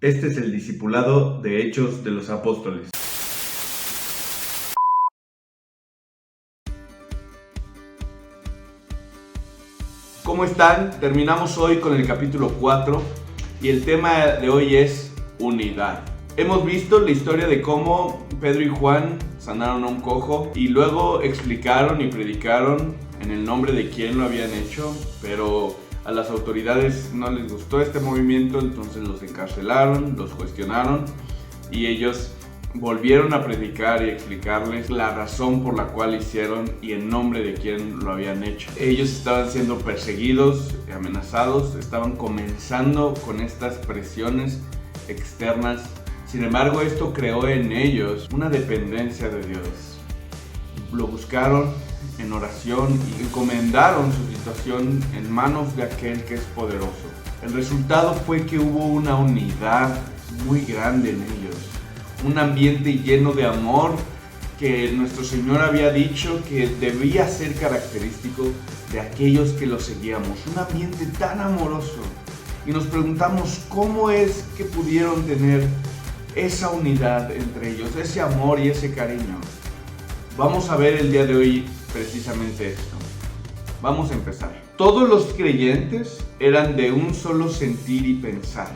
Este es el discipulado de Hechos de los Apóstoles. ¿Cómo están? Terminamos hoy con el capítulo 4 y el tema de hoy es unidad. Hemos visto la historia de cómo Pedro y Juan sanaron a un cojo y luego explicaron y predicaron en el nombre de quién lo habían hecho, pero a las autoridades no les gustó este movimiento, entonces los encarcelaron, los cuestionaron y ellos volvieron a predicar y explicarles la razón por la cual hicieron y en nombre de quién lo habían hecho. Ellos estaban siendo perseguidos, amenazados, estaban comenzando con estas presiones externas. Sin embargo, esto creó en ellos una dependencia de Dios. Lo buscaron en oración y encomendaron su situación en manos de aquel que es poderoso. El resultado fue que hubo una unidad muy grande en ellos, un ambiente lleno de amor que nuestro Señor había dicho que debía ser característico de aquellos que lo seguíamos, un ambiente tan amoroso. Y nos preguntamos cómo es que pudieron tener esa unidad entre ellos, ese amor y ese cariño. Vamos a ver el día de hoy precisamente esto. Vamos a empezar. Todos los creyentes eran de un solo sentir y pensar.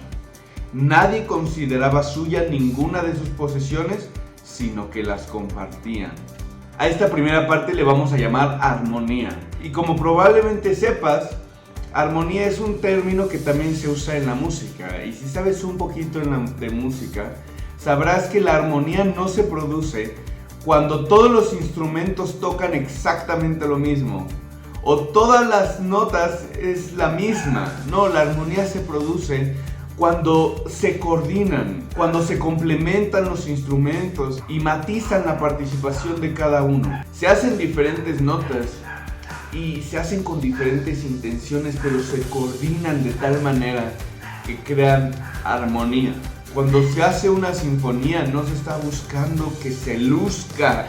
Nadie consideraba suya ninguna de sus posesiones, sino que las compartían. A esta primera parte le vamos a llamar armonía. Y como probablemente sepas, armonía es un término que también se usa en la música. Y si sabes un poquito de música, sabrás que la armonía no se produce cuando todos los instrumentos tocan exactamente lo mismo o todas las notas es la misma. No, la armonía se produce cuando se coordinan, cuando se complementan los instrumentos y matizan la participación de cada uno. Se hacen diferentes notas y se hacen con diferentes intenciones, pero se coordinan de tal manera que crean armonía. Cuando se hace una sinfonía no se está buscando que se luzca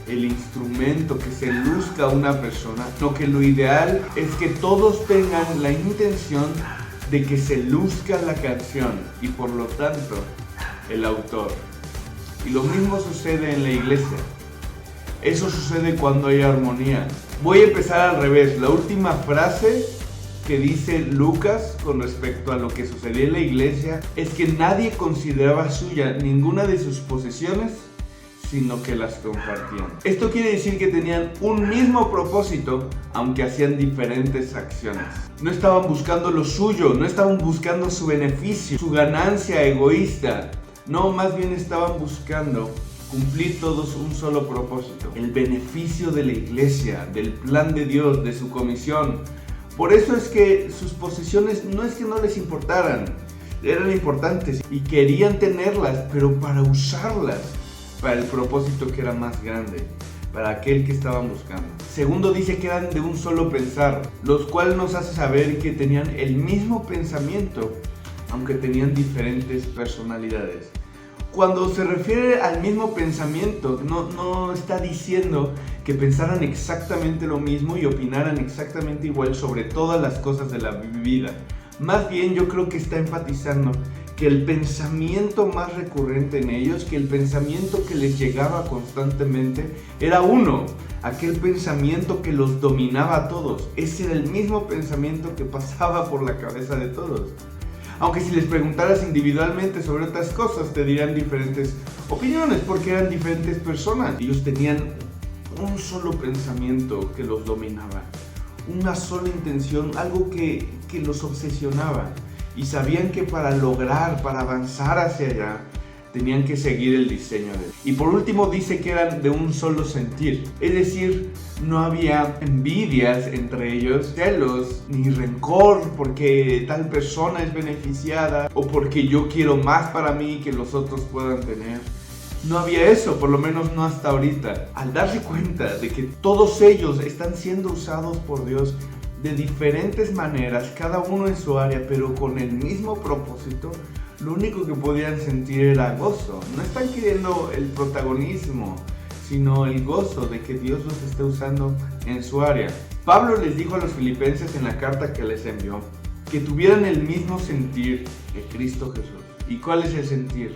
el instrumento, que se luzca una persona, sino que lo ideal es que todos tengan la intención de que se luzca la canción y por lo tanto el autor. Y lo mismo sucede en la iglesia. Eso sucede cuando hay armonía. Voy a empezar al revés. La última frase que dice Lucas con respecto a lo que sucedía en la iglesia es que nadie consideraba suya ninguna de sus posesiones, sino que las compartían. Esto quiere decir que tenían un mismo propósito, aunque hacían diferentes acciones. No estaban buscando lo suyo, no estaban buscando su beneficio, su ganancia egoísta. No, más bien estaban buscando cumplir todos un solo propósito: el beneficio de la iglesia, del plan de Dios, de su comisión. Por eso es que sus posesiones no es que no les importaran, eran importantes y querían tenerlas, pero para usarlas para el propósito que era más grande, para aquel que estaban buscando. Segundo, dice que eran de un solo pensar, los cuales nos hace saber que tenían el mismo pensamiento, aunque tenían diferentes personalidades. Cuando se refiere al mismo pensamiento, no está diciendo que pensaran exactamente lo mismo y opinaran exactamente igual sobre todas las cosas de la vida. Más bien yo creo que está enfatizando que el pensamiento más recurrente en ellos, que el pensamiento que les llegaba constantemente, era uno, aquel pensamiento que los dominaba a todos. Ese era el mismo pensamiento que pasaba por la cabeza de todos. Aunque si les preguntaras individualmente sobre otras cosas, te dirían diferentes opiniones, porque eran diferentes personas. Ellos tenían un solo pensamiento que los dominaba, una sola intención, algo que los obsesionaba. Y sabían que para lograr, para avanzar hacia allá, tenían que seguir el diseño de Dios. Y por último dice que eran de un solo sentir. Es decir, no había envidias entre ellos, celos, ni rencor porque tal persona es beneficiada o porque yo quiero más para mí que los otros puedan tener. No había eso, por lo menos no hasta ahorita. Al darse cuenta de que todos ellos están siendo usados por Dios de diferentes maneras, cada uno en su área, pero con el mismo propósito, lo único que podían sentir era gozo. No están queriendo el protagonismo, sino el gozo de que Dios los esté usando en su área. Pablo les dijo a los filipenses en la carta que les envió que tuvieran el mismo sentir que Cristo Jesús. ¿Y cuál es el sentir?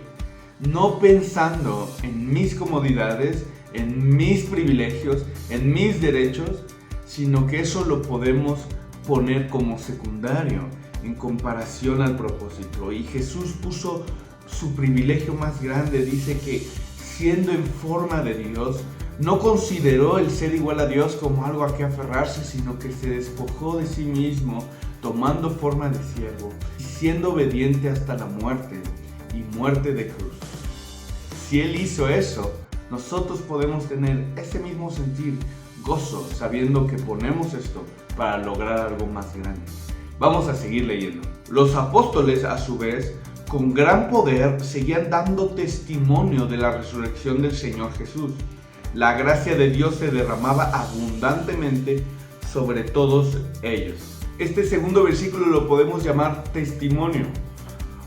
No pensando en mis comodidades, en mis privilegios, en mis derechos, sino que eso lo podemos poner como secundario en comparación al propósito. Y Jesús puso su privilegio más grande. Dice que siendo en forma de Dios, no consideró el ser igual a Dios como algo a que aferrarse, sino que se despojó de sí mismo, tomando forma de siervo, siendo obediente hasta la muerte y muerte de cruz. Si Él hizo eso, nosotros podemos tener ese mismo sentir, gozo, sabiendo que ponemos esto para lograr algo más grande. Vamos a seguir leyendo. Los apóstoles, a su vez, con gran poder, seguían dando testimonio de la resurrección del Señor Jesús. La gracia de Dios se derramaba abundantemente sobre todos ellos. Este segundo versículo lo podemos llamar testimonio,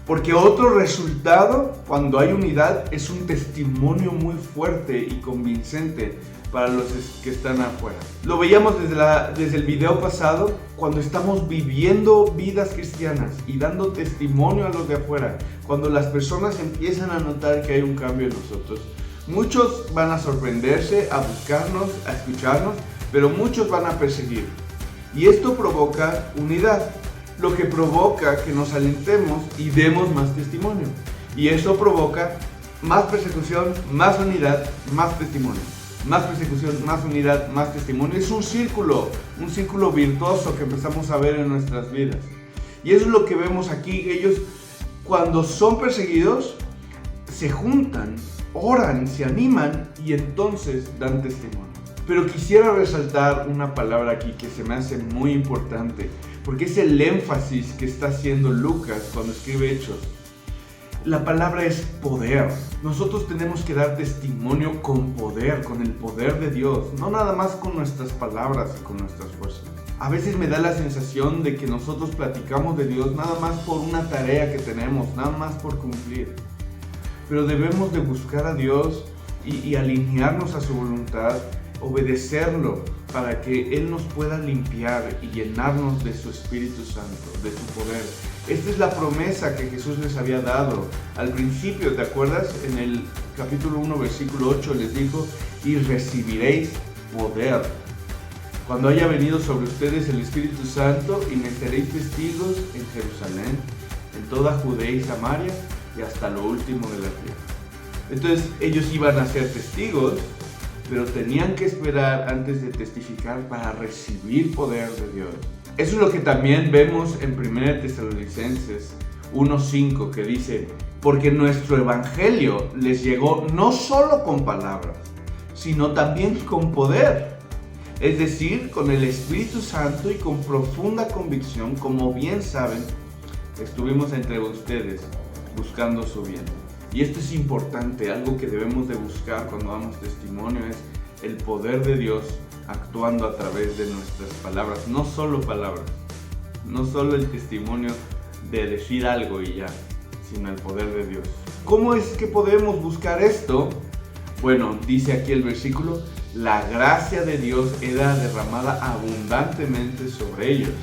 porque otro resultado cuando hay unidad es un testimonio muy fuerte y convincente para los que están afuera. Lo veíamos desde el video pasado, cuando estamos viviendo vidas cristianas y dando testimonio a los de afuera, cuando las personas empiezan a notar que hay un cambio en nosotros. Muchos van a sorprenderse, a buscarnos, a escucharnos, pero muchos van a perseguir. Y esto provoca unidad, lo que provoca que nos alentemos y demos más testimonio. Y eso provoca más persecución, más unidad, más testimonio. Más persecución, más unidad, más testimonio. Es un círculo virtuoso que empezamos a ver en nuestras vidas. Y eso es lo que vemos aquí. Ellos, cuando son perseguidos, se juntan, oran, se animan y entonces dan testimonio. Pero quisiera resaltar una palabra aquí que se me hace muy importante, porque es el énfasis que está haciendo Lucas cuando escribe Hechos. La palabra es poder. Nosotros tenemos que dar testimonio con poder, con el poder de Dios, no nada más con nuestras palabras y con nuestras fuerzas. A veces me da la sensación de que nosotros platicamos de Dios nada más por una tarea que tenemos, nada más por cumplir. Pero debemos de buscar a Dios y alinearnos a su voluntad, obedecerlo para que Él nos pueda limpiar y llenarnos de su Espíritu Santo, de su poder. Esta es la promesa que Jesús les había dado al principio, ¿te acuerdas? En el capítulo 1, versículo 8 les dijo: y recibiréis poder cuando haya venido sobre ustedes el Espíritu Santo, y me seréis testigos en Jerusalén, en toda Judea y Samaria y hasta lo último de la tierra. Entonces ellos iban a ser testigos, pero tenían que esperar antes de testificar para recibir poder de Dios. Eso es lo que también vemos en 1 Tesalonicenses 1:5, que dice: porque nuestro evangelio les llegó no solo con palabras, sino también con poder, es decir, con el Espíritu Santo y con profunda convicción, como bien saben, estuvimos entre ustedes buscando su bien. Y esto es importante, algo que debemos de buscar cuando damos testimonio es el poder de Dios actuando a través de nuestras palabras, no solo palabras, no solo el testimonio de decir algo y ya, sino el poder de Dios. ¿Cómo es que podemos buscar esto? Bueno, dice aquí el versículo: la gracia de Dios era derramada abundantemente sobre ellos.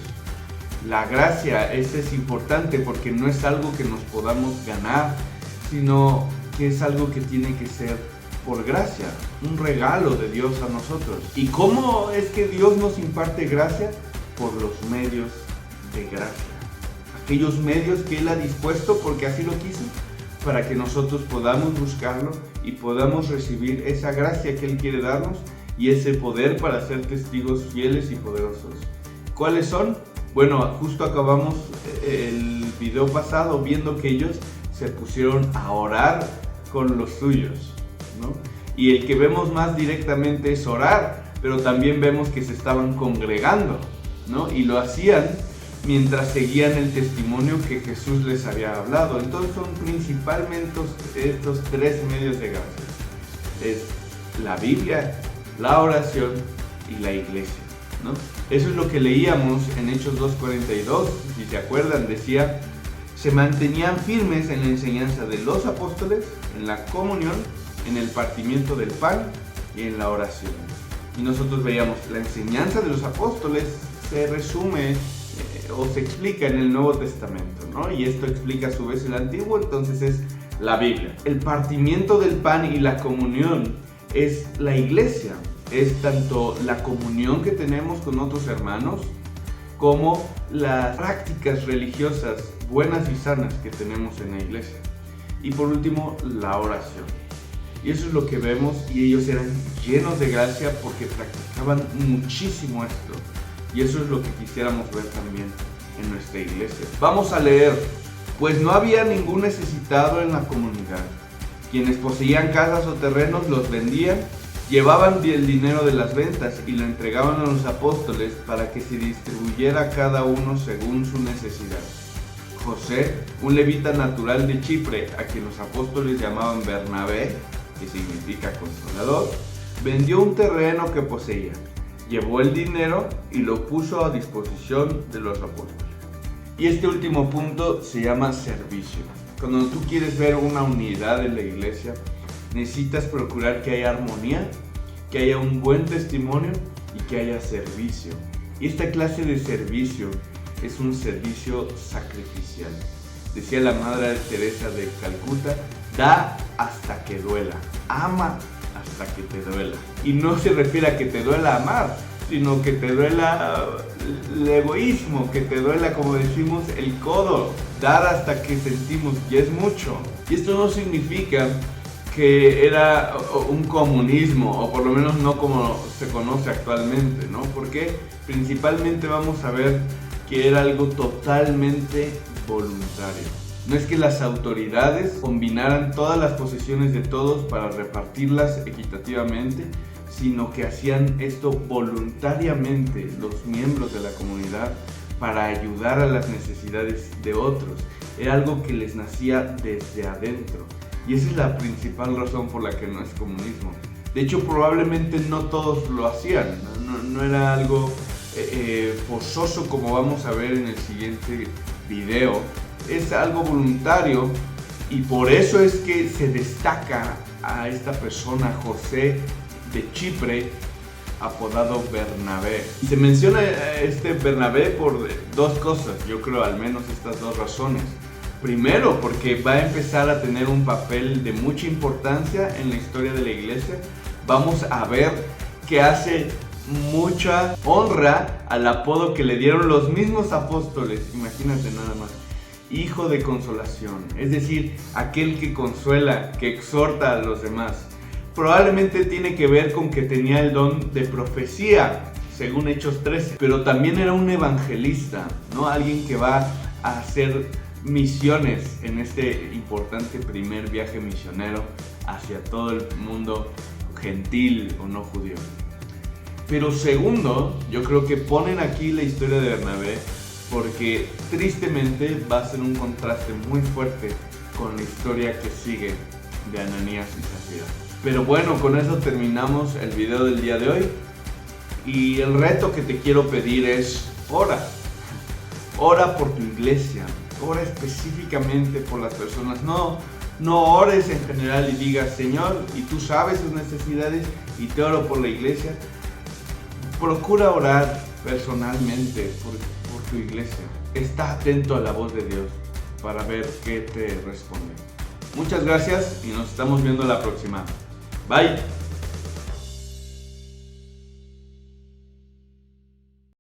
La gracia, esa es importante porque no es algo que nos podamos ganar, sino que es algo que tiene que ser por gracia, un regalo de Dios a nosotros. ¿Y cómo es que Dios nos imparte gracia? Por los medios de gracia. Aquellos medios que Él ha dispuesto porque así lo quiso, para que nosotros podamos buscarlo y podamos recibir esa gracia que Él quiere darnos y ese poder para ser testigos fieles y poderosos. ¿Cuáles son? Bueno, justo acabamos el video pasado viendo que ellos se pusieron a orar con los suyos, ¿no? Y el que vemos más directamente es orar, pero también vemos que se estaban congregando, ¿no? Y lo hacían mientras seguían el testimonio que Jesús les había hablado. Entonces son principalmente estos tres medios de gracia. Es la Biblia, la oración y la iglesia, ¿no? Eso es lo que leíamos en Hechos 2:42. Si se acuerdan, decía: se mantenían firmes en la enseñanza de los apóstoles, en la comunión, en el partimiento del pan y en la oración. Y nosotros veíamos, la enseñanza de los apóstoles se resume o se explica en el Nuevo Testamento, ¿no? Y esto explica a su vez el Antiguo, entonces es la Biblia. El partimiento del pan y la comunión es la iglesia, es tanto la comunión que tenemos con otros hermanos como las prácticas religiosas buenas y sanas que tenemos en la iglesia. Y por último, la oración. Y eso es lo que vemos, y ellos eran llenos de gracia porque practicaban muchísimo esto. Y eso es lo que quisiéramos ver también en nuestra iglesia. Vamos a leer. Pues no había ningún necesitado en la comunidad. Quienes poseían casas o terrenos los vendían, llevaban el dinero de las ventas y lo entregaban a los apóstoles para que se distribuyera a cada uno según su necesidad. José, un levita natural de Chipre, a quien los apóstoles llamaban Bernabé, que significa consolador, vendió un terreno que poseía, llevó el dinero y lo puso a disposición de los apóstoles. Y este último punto se llama servicio. Cuando tú quieres ver una unidad en la iglesia, necesitas procurar que haya armonía, que haya un buen testimonio y que haya servicio. Y esta clase de servicio es un servicio sacrificial. Decía la Madre Teresa de Calcuta, da hasta que duela, ama hasta que te duela. Y no se refiere a que te duela amar, sino que te duela el egoísmo, que te duela, como decimos, el codo, dar hasta que sentimos que es mucho. Y esto no significa que era un comunismo, o por lo menos no como se conoce actualmente, ¿no? Porque principalmente vamos a ver que era algo totalmente voluntario. No es que las autoridades combinaran todas las posesiones de todos para repartirlas equitativamente, sino que hacían esto voluntariamente los miembros de la comunidad para ayudar a las necesidades de otros. Era algo que les nacía desde adentro. Y esa es la principal razón por la que no es comunismo. De hecho, probablemente no todos lo hacían, no era algo forzoso, como vamos a ver en el siguiente video. Es algo voluntario, y por eso es que se destaca a esta persona, José de Chipre, apodado Bernabé. Y se menciona este Bernabé por dos cosas, yo creo, al menos estas dos razones. Primero, porque va a empezar a tener un papel de mucha importancia en la historia de la iglesia. Vamos a ver que hace mucha honra al apodo que le dieron los mismos apóstoles. Imagínate nada más. Hijo de consolación, es decir, aquel que consuela, que exhorta a los demás. Probablemente tiene que ver con que tenía el don de profecía, según Hechos 13, pero también era un evangelista, ¿no? Alguien que va a hacer misiones en este importante primer viaje misionero hacia todo el mundo gentil o no judío. Pero segundo, yo creo que ponen aquí la historia de Bernabé porque tristemente va a ser un contraste muy fuerte con la historia que sigue de Ananías y Zafira. Pero bueno, con eso terminamos el video del día de hoy, y el reto que te quiero pedir es ora. Ora por tu iglesia, ora específicamente por las personas. No ores en general y digas, Señor, y tú sabes sus necesidades y te oro por la iglesia. Procura orar personalmente por tu iglesia. Está atento a la voz de Dios para ver qué te responde. Muchas gracias y nos estamos viendo la próxima. Bye.